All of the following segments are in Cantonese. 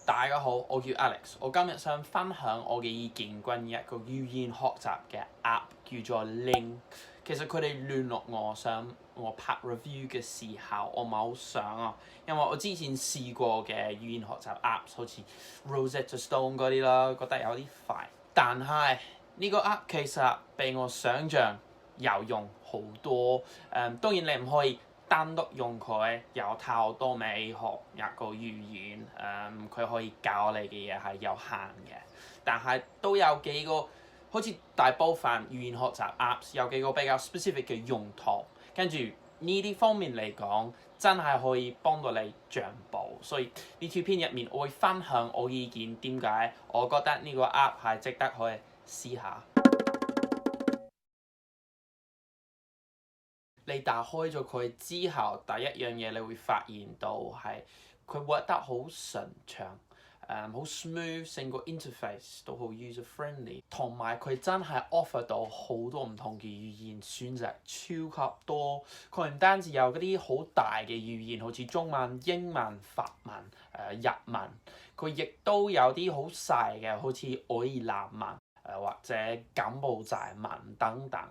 大家好，我叫 Alex，我今日想分享我嘅意見關於一個語言學習嘅 app 叫做 Ling。其實佢哋聯絡我，想我拍 review 嘅時候，我唔係好想啊，因為我之前試過嘅語言學習 apps 好似 Rosetta Stone 嗰啲啦，覺得有啲快。但係呢個 app 其實比我想象有用好多。當然你唔可以單獨用佢，由頭到尾學一個語言，佢可以教你嘅嘢係有限嘅，但係都有幾個，好似大部分語言學習 Apps 有幾個比較 specific 嘅用途，跟住呢啲方面嚟講，真係可以幫到你進步。所以呢條片入面，我會分享我意見，點解我覺得呢個 App 係值得去試下。你打開咗佢之後，第一樣嘢你會發現到係佢 work 得好順暢，好 smooth，成個 interface 都好 user friendly，同埋佢真係 offer 到好多唔同嘅語言選擇，超級多。佢唔單止有嗰啲好大嘅語言，好似中文、英文、法文、日文，佢亦都有啲好細嘅，好似愛爾蘭文、或者柬埔寨文等等。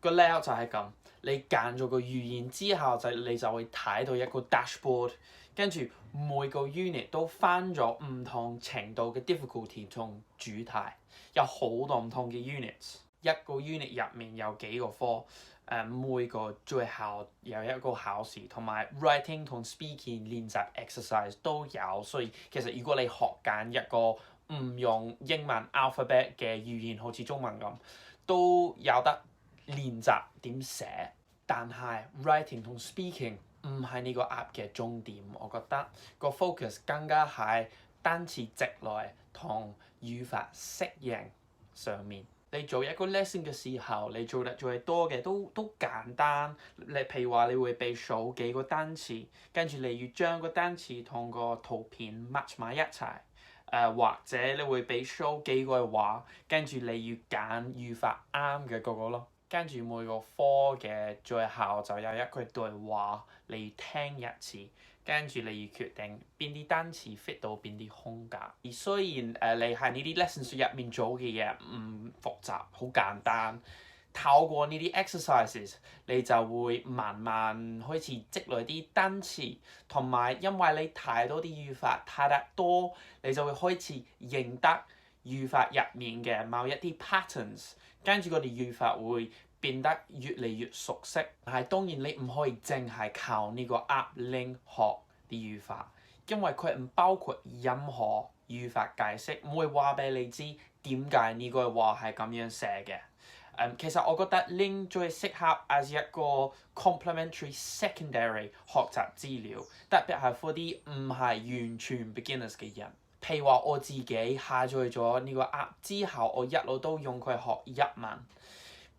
個 layout 就係咁，你揀咗個語言之後，你就會睇到一個 dashboard， 跟住每個 unit 都分咗唔同程度嘅 difficulty 同主題，有好多唔同嘅 units。一個 unit 入面有幾個科，每個最後有一個考試，同埋 writing 同 speaking 練習 exercise 都有。所以其實如果你學緊一個唔用英文 alphabet 嘅語言，好似中文咁，都有得練習點寫。但係 writing 同 speaking 唔係呢個 app 嘅重點，我覺得個 focus 更加係單詞積累同語法適應上面。你做一個 lesson 嘅時候，你做得最多嘅都簡單。你譬如話，你會被數幾個單詞，跟住你要將個單詞同個圖片 match 埋一齊。或者你會被數幾句話，跟住你要揀語法啱嘅嗰個咯。跟住每個科嘅最後就有一句對話，你要聽一次，跟住你要決定邊啲單詞 fit 到邊啲空格。而雖然你喺呢啲 lessons 入面做嘅嘢唔複雜，好簡單，透過呢啲 exercises， 你就會慢慢開始積累啲單詞，同埋因為你睇到啲語法睇得多，你就會開始認得語法入面嘅某一啲 patterns， 跟住嗰啲語法會變得越嚟越熟悉。但係當然你唔可以淨係靠呢個 app Ling 學啲語法，因為佢唔包括任何語法解釋，唔會話俾你知點解呢句話係咁樣寫嘅。其實我覺得 Ling 最適合 as 一個 complementary secondary 學習資料，特別係 for 啲唔係完全 beginners 嘅人。譬如話我自己下載咗呢個 app 之後，我一路都用佢學日文，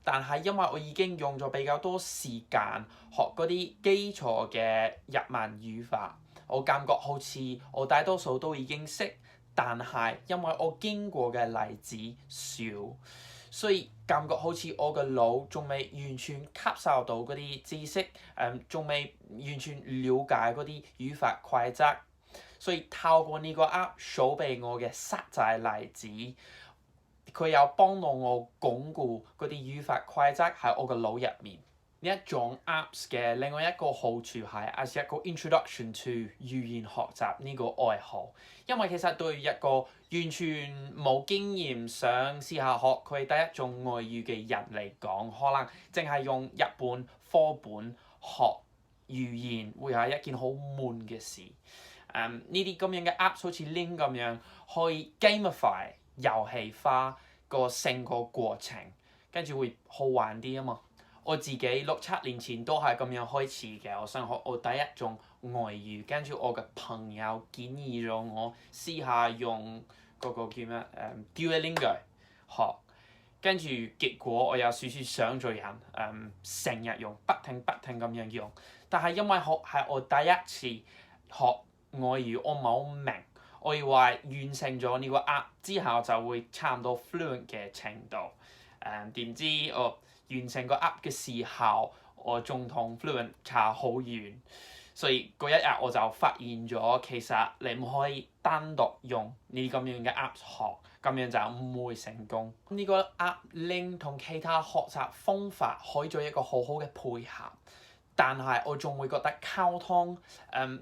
但係因為我已經用咗比較多時間學嗰啲基礎嘅日文語法，我感覺好似我大多數都已經識，但係因為我經過嘅例子少，所以感覺好似我嘅腦仲未完全吸收到嗰啲知識，仲未完全了解嗰啲語法規則。所以透過呢個 app 數俾我嘅實際例子，佢有幫到我鞏固嗰啲語法規則喺我嘅腦入面。呢一種 apps 嘅另外一個好處係 as 一個 introduction to 語言學習呢個愛好，因為其實對於一個完全冇經驗想試下學佢第一種外語嘅人嚟講，可能淨係用日本課本學語言會係一件好悶嘅事。呢啲咁樣嘅 apps 好似 Ling 咁樣，可以 gamify 遊戲化個成個過程，跟住會好玩啲啊嘛〜我自己6-7年前都係咁樣開始嘅，我想學我第一種外語，跟住我嘅朋友建議咗我試下用嗰個叫咩Duolingo 學，跟住結果我有少少上咗癮，成日用，不停咁樣用。但係因為係我第一次學外語，我冇明，我以為完成咗呢個 app 之後就會差唔多 fluent 嘅程度，點知我完成個 app 嘅時候，我仲同 fluent 差好遠，所以嗰一日我就發現咗，其實你唔可以單獨用呢咁樣嘅 app 學，咁樣就唔會成功。呢個 app link 同其他學習方法可以做一個好好嘅配合，但係我仲會覺得溝通，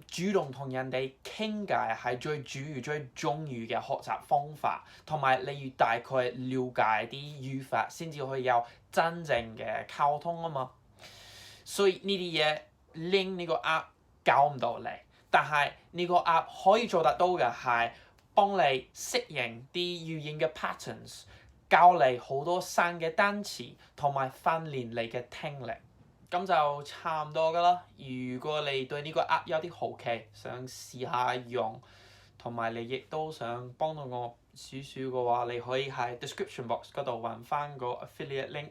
主動同人哋傾偈係最主要、最重要嘅學習方法，同埋你要大概了解啲語法，先至可以有真正嘅溝通啊嘛。所以呢啲嘢 link 呢個 app 教唔到你，但係呢個 app 可以做得到嘅係幫你適應啲語言嘅 patterns，教你好多新嘅單詞，同埋訓練你嘅聽力。咁就差唔多㗎啦。如果你對呢個 app 有啲好奇，想試下用，同埋你亦都想幫到我少少嘅話，你可以喺 description box 嗰度揾翻個 affiliate link，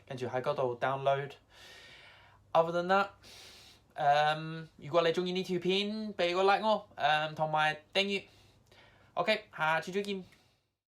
跟住喺嗰度 download。Other than that，如果你中意呢條片，俾個 like 我，同埋訂閱。OK，下次再見。